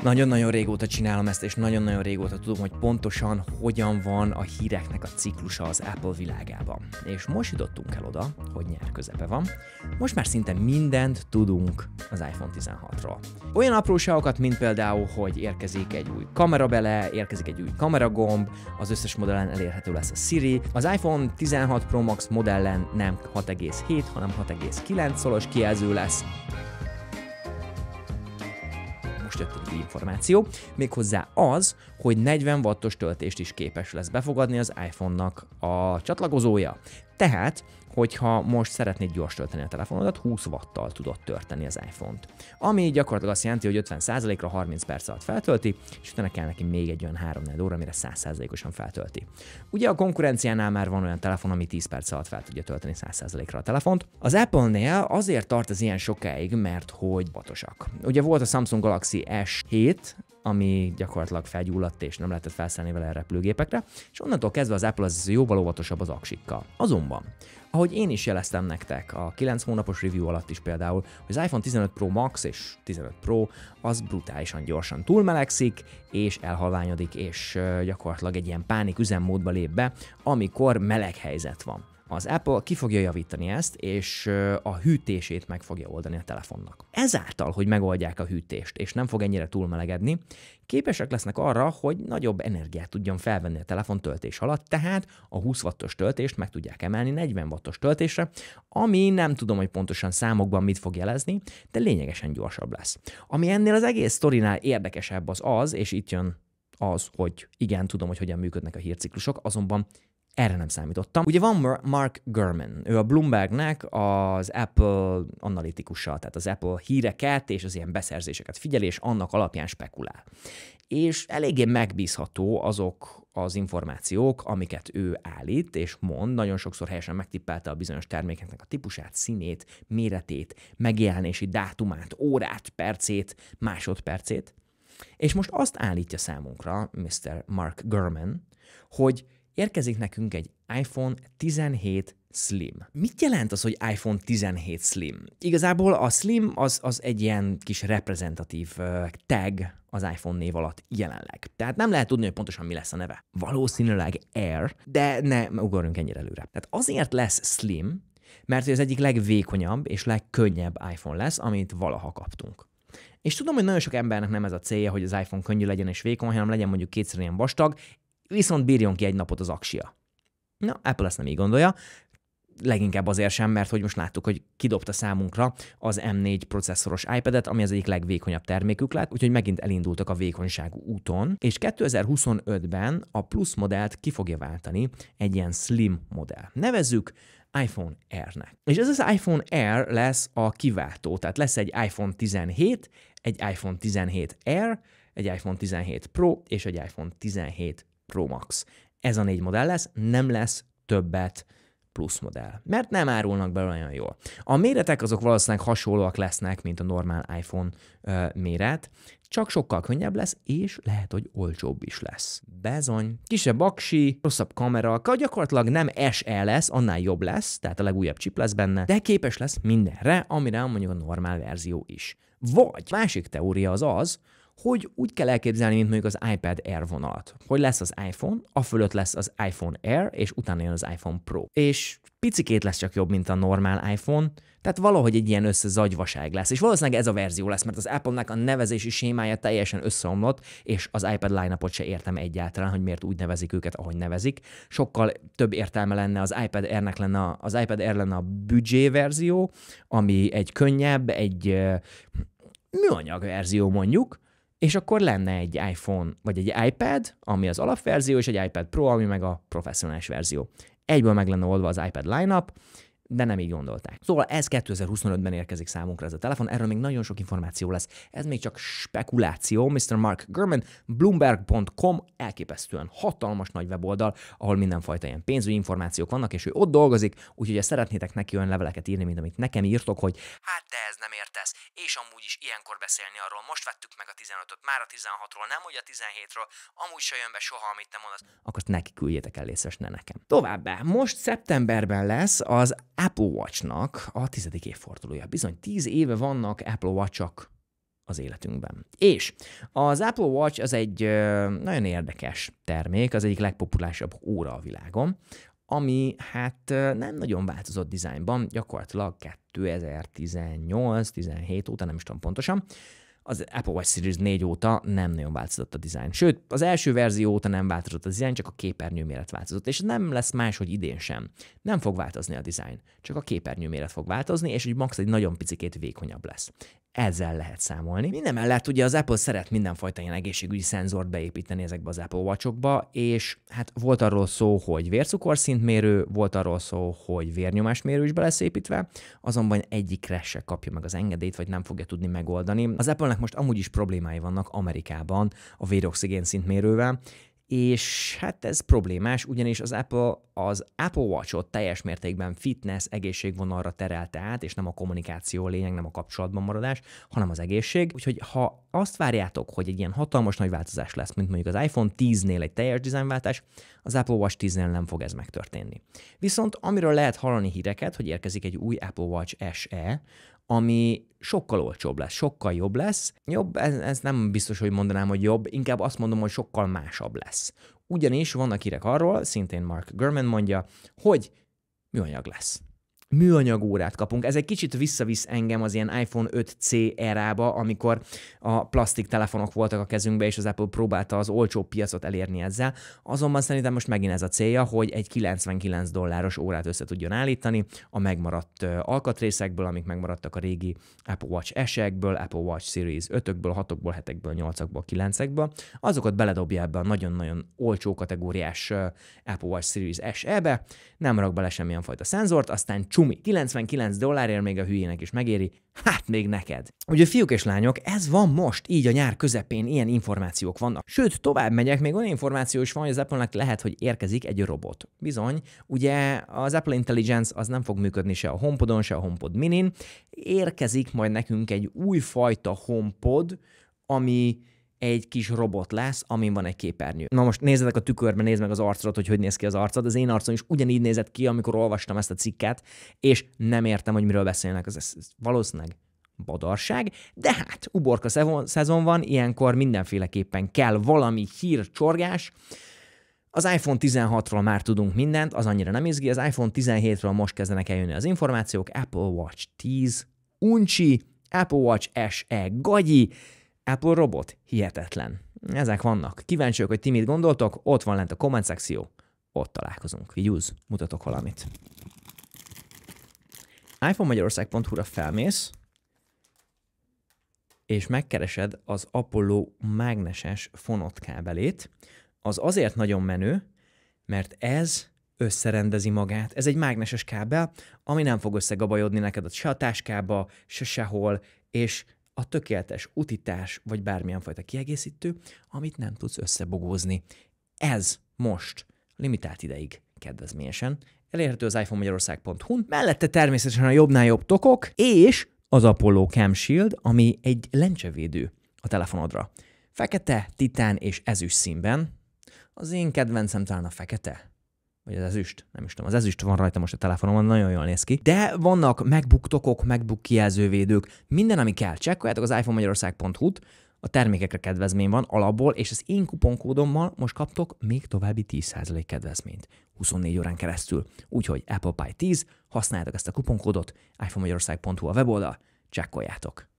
Nagyon-nagyon régóta csinálom ezt, és nagyon-nagyon régóta tudom, hogy pontosan hogyan van a híreknek a ciklusa az Apple világában. És most jutottunk el oda, hogy nyár közepe van. Most már szinte mindent tudunk az iPhone 16-ról. Olyan apróságokat, mint például, hogy érkezik egy új kamera bele, érkezik egy új kameragomb, az összes modellen elérhető lesz a Siri. Az iPhone 16 Pro Max modellen nem 6,7, hanem 6,9 szolos kijelző lesz. Most jött egy információ, méghozzá az, hogy 40 wattos töltést is képes lesz befogadni az iPhone-nak a csatlakozója. Tehát, hogyha most szeretnéd gyors tölteni a telefonodat, 20 watttal tudod tölteni az iPhone-t. Ami gyakorlatilag azt jelenti, hogy 50%-ra 30 perc alatt feltölti, és utána kell neki még egy olyan 3-4 óra, amire 100%-osan feltölti. Ugye a konkurenciánál már van olyan telefon, ami 10 perc alatt fel tudja tölteni 100%-ra a telefont. Az Apple-nél azért tart ez ilyen sokáig, mert hogy watosak. Ugye volt a Samsung Galaxy S7, ami gyakorlatilag felgyulladt és nem lehetett felszállni vele a repülőgépekre, és onnantól kezdve az Apple az jóval óvatosabb az aksikkal. Azonban, ahogy én is jeleztem nektek a 9 hónapos review alatt is például, hogy az iPhone 15 Pro Max és 15 Pro az brutálisan gyorsan túlmelegszik, és elhalványodik, és gyakorlatilag egy ilyen pánik üzemmódba lép be, amikor meleg helyzet van. Az Apple ki fogja javítani ezt, és a hűtését meg fogja oldani a telefonnak. Ezáltal, hogy megoldják a hűtést, és nem fog ennyire túlmelegedni, képesek lesznek arra, hogy nagyobb energiát tudjon felvenni a telefon töltés alatt, tehát a 20 wattos töltést meg tudják emelni 40 wattos töltésre, ami nem tudom, hogy pontosan számokban mit fog jelezni, de lényegesen gyorsabb lesz. Ami ennél az egész sztorinál érdekesebb az, és itt jön az, hogy igen, tudom, hogy hogyan működnek a hírciklusok, azonban erre nem számítottam. Ugye van Mark Gurman, ő a Bloombergnek az Apple analitikusa, tehát az Apple híreket és az ilyen beszerzéseket figyel, és annak alapján spekulál. És eléggé megbízható azok az információk, amiket ő állít és mond, nagyon sokszor helyesen megtippelte a bizonyos termékeknek a típusát, színét, méretét, megjelenési dátumát, órát, percét, másodpercét. És most azt állítja számunkra Mr. Mark Gurman, hogy érkezik nekünk egy iPhone 17 Slim. Mit jelent az, hogy iPhone 17 Slim? Igazából a Slim az egy ilyen kis reprezentatív tag az iPhone név alatt jelenleg. Tehát nem lehet tudni, hogy pontosan mi lesz a neve. Valószínűleg Air, de ne ugorjunk ennyire előre. Tehát azért lesz Slim, mert ez egyik legvékonyabb és legkönnyebb iPhone lesz, amit valaha kaptunk. És tudom, hogy nagyon sok embernek nem ez a célja, hogy az iPhone könnyű legyen és vékony, hanem legyen mondjuk kétszer ilyen vastag, viszont bírjon ki egy napot az aksia. Na, Apple ezt nem így gondolja, leginkább azért sem, mert hogy most láttuk, hogy kidobta számunkra az M4 processzoros iPad-et, ami az egyik legvékonyabb termékük lett, úgyhogy megint elindultak a vékonyságú úton, és 2025-ben a Plus modellt ki fogja váltani egy ilyen Slim modell. Nevezzük iPhone Air-nek. És ez az iPhone Air lesz a kiváltó, tehát lesz egy iPhone 17, egy iPhone 17 Air, egy iPhone 17 Pro és egy iPhone 17 Pro Max. Ez a 4 modell lesz, nem lesz többet Plus modell, mert nem árulnak be olyan jól. A méretek azok valószínűleg hasonlóak lesznek, mint a normál iPhone méret, csak sokkal könnyebb lesz, és lehet, hogy olcsóbb is lesz. Bezony. Kisebb aksi, rosszabb kamera, gyakorlatilag nem SE lesz, annál jobb lesz, tehát a legújabb chip lesz benne, de képes lesz mindenre, amire mondjuk a normál verzió is. Vagy másik teória az, hogy úgy kell elképzelni, mint mondjuk az iPad Air vonalat. Hogy lesz az iPhone, afölött lesz az iPhone Air, és utána jön az iPhone Pro. És picikét lesz csak jobb, mint a normál iPhone, tehát valahogy egy ilyen összezagyvaság lesz. És valószínűleg ez a verzió lesz, mert az Apple-nek a nevezési sémája teljesen összeomlott, és az iPad line-upot se értem egyáltalán, hogy miért úgy nevezik őket, ahogy nevezik. Sokkal több értelme lenne, az iPad Air lenne a budget verzió, ami egy könnyebb, egy műanyag verzió mondjuk, és akkor lenne egy iPhone, vagy egy iPad, ami az alapverzió, és egy iPad Pro, ami meg a professzionális verzió. Egyből meg lenne oldva az iPad line-up, de nem így gondolták. Szóval ez 2025-ben érkezik számunkra ez a telefon, erről még nagyon sok információ lesz. Ez még csak spekuláció. Mr. Mark Gurman, Bloomberg.com, elképesztően hatalmas nagy weboldal, ahol mindenfajta ilyen pénzügyi információk vannak, és ő ott dolgozik, úgyhogy ha szeretnétek neki olyan leveleket írni, mint amit nekem írtok, hogy hát te ez nem értesz, és amúgy is ilyenkor beszélni arról, most vettük meg a 15-öt, már a 16-ról, nem hogy a 17-ről, amúgy se jön be soha, amit te mondasz, akkor azt neki küldjétek el részes, ne nekem. Továbbá, most szeptemberben lesz az Apple Watch-nak a 10. évfordulója. Bizony 10 éve vannak Apple Watch-ok az életünkben. És az Apple Watch az egy nagyon érdekes termék, az egyik legpopulárisabb óra a világon, ami hát nem nagyon változott dizájnban, gyakorlatilag 2018-17 óta, nem is tudom pontosan. Az Apple Watch Series 4 óta nem nagyon változott a dizájn. Sőt, az első verzió óta nem változott a dizájn, csak a képernyő méret változott. És nem lesz máshogy idén sem. Nem fog változni a dizájn, csak a képernyő méret fog változni, és úgy max egy nagyon picikét vékonyabb lesz. Ezzel lehet számolni. Mindemellett ugye az Apple szeret mindenfajta ilyen egészségügyi szenzort beépíteni ezekbe az Apple Watch-okba, és hát volt arról szó, hogy vércukorszintmérő, volt arról szó, hogy vérnyomásmérő is be lesz építve, azonban egyikre se kapja meg az engedélyt, vagy nem fogja tudni megoldani. Az Apple-nek most amúgy is problémái vannak Amerikában a véroxigén szintmérővel, és hát ez problémás, ugyanis az Apple Watch-ot teljes mértékben fitness, egészségvonalra terelte át, és nem a kommunikáció lényeg, nem a kapcsolatban maradás, hanem az egészség. Úgyhogy ha azt várjátok, hogy egy ilyen hatalmas nagy változás lesz, mint mondjuk az iPhone 10-nél egy teljes dizájnváltás, az Apple Watch 10-nél nem fog ez megtörténni. Viszont amiről lehet hallani híreket, hogy érkezik egy új Apple Watch SE, ami sokkal olcsóbb lesz, sokkal jobb lesz. Jobb, ez nem biztos, hogy mondanám, hogy jobb, inkább azt mondom, hogy sokkal másabb lesz. Ugyanis vannak hírek arról, szintén Mark Gurman mondja, hogy műanyag lesz. Műanyag órát kapunk. Ez egy kicsit visszavisz engem az ilyen iPhone 5C erába, amikor a plastik telefonok voltak a kezünkbe, és az Apple próbálta az olcsó piacot elérni ezzel. Azonban szerintem most megint ez a célja, hogy egy $99 órát össze tudjon állítani a megmaradt alkatrészekből, amik megmaradtak a régi Apple Watch SE-ekből, Apple Watch Series 5-ökből, 6-okból, 7-ekből, 8-okból, 9-ekből. Azokat beledobja ebbe a nagyon-nagyon olcsó kategóriás Apple Watch Series SE-be, nem rak bele semmilyen fajta szenzort, aztán csumi, $99 még a hülyének is megéri, hát még neked. Ugye fiúk és lányok, ez van most, így a nyár közepén ilyen információk vannak. Sőt, tovább megyek, még olyan információ is van, hogy az Apple-nek lehet, hogy érkezik egy robot. Bizony, ugye az Apple Intelligence az nem fog működni se a HomePodon, se a HomePod Minin. Érkezik majd nekünk egy újfajta HomePod, ami egy kis robot lesz, amin van egy képernyő. Na most nézzetek a tükörbe, nézd meg az arcodat, hogy néz ki az arcod. Az én arcom is ugyanígy nézett ki, amikor olvastam ezt a cikket, és nem értem, hogy miről beszélnek. Ez valószínűleg badarság, de hát uborka szezon van, ilyenkor mindenféleképpen kell valami hírcsorgás. Az iPhone 16-ról már tudunk mindent, az annyira nem izgi, az iPhone 17-ről most kezdenek eljönni az információk, Apple Watch 10, uncsi, Apple Watch SE, gagyi, Apple robot, hihetetlen. Ezek vannak. Kíváncsiak, hogy ti mit gondoltok, ott van lent a komment szekció, ott találkozunk. Vigyúz, mutatok valamit. iPhonemagyarország.hu-ra felmész, és megkeresed az Apollo mágneses fonotkábelét. Az azért nagyon menő, mert ez összerendezi magát. Ez egy mágneses kábel, ami nem fog összegabajodni neked se a táskába, se sehol, és a tökéletes utitás, vagy bármilyen fajta kiegészítő, amit nem tudsz összebogózni. Ez most limitált ideig kedvezményesen elérhető az iPhonemagyarország.hu-n, mellette természetesen a jobbnál jobb tokok, és az Apollo Cam Shield, ami egy lencsevédő a telefonodra. Fekete, titán és ezüst színben. Az én kedvencem talán a fekete, vagy az ezüst, nem is tudom, az ezüst van rajta most a telefonomon, nagyon jól néz ki. De vannak MacBook tokok, MacBook kijelzővédők, minden, ami kell. Csekkoljátok az iPhonemagyarország.hu-t, a termékekre kedvezmény van alapból, és az én kuponkódommal most kaptok még további 10% kedvezményt. 24 órán keresztül. Úgyhogy Apple Pie 10, használjátok ezt a kuponkódot, iPhonemagyarország.hu a weboldal, csekkoljátok.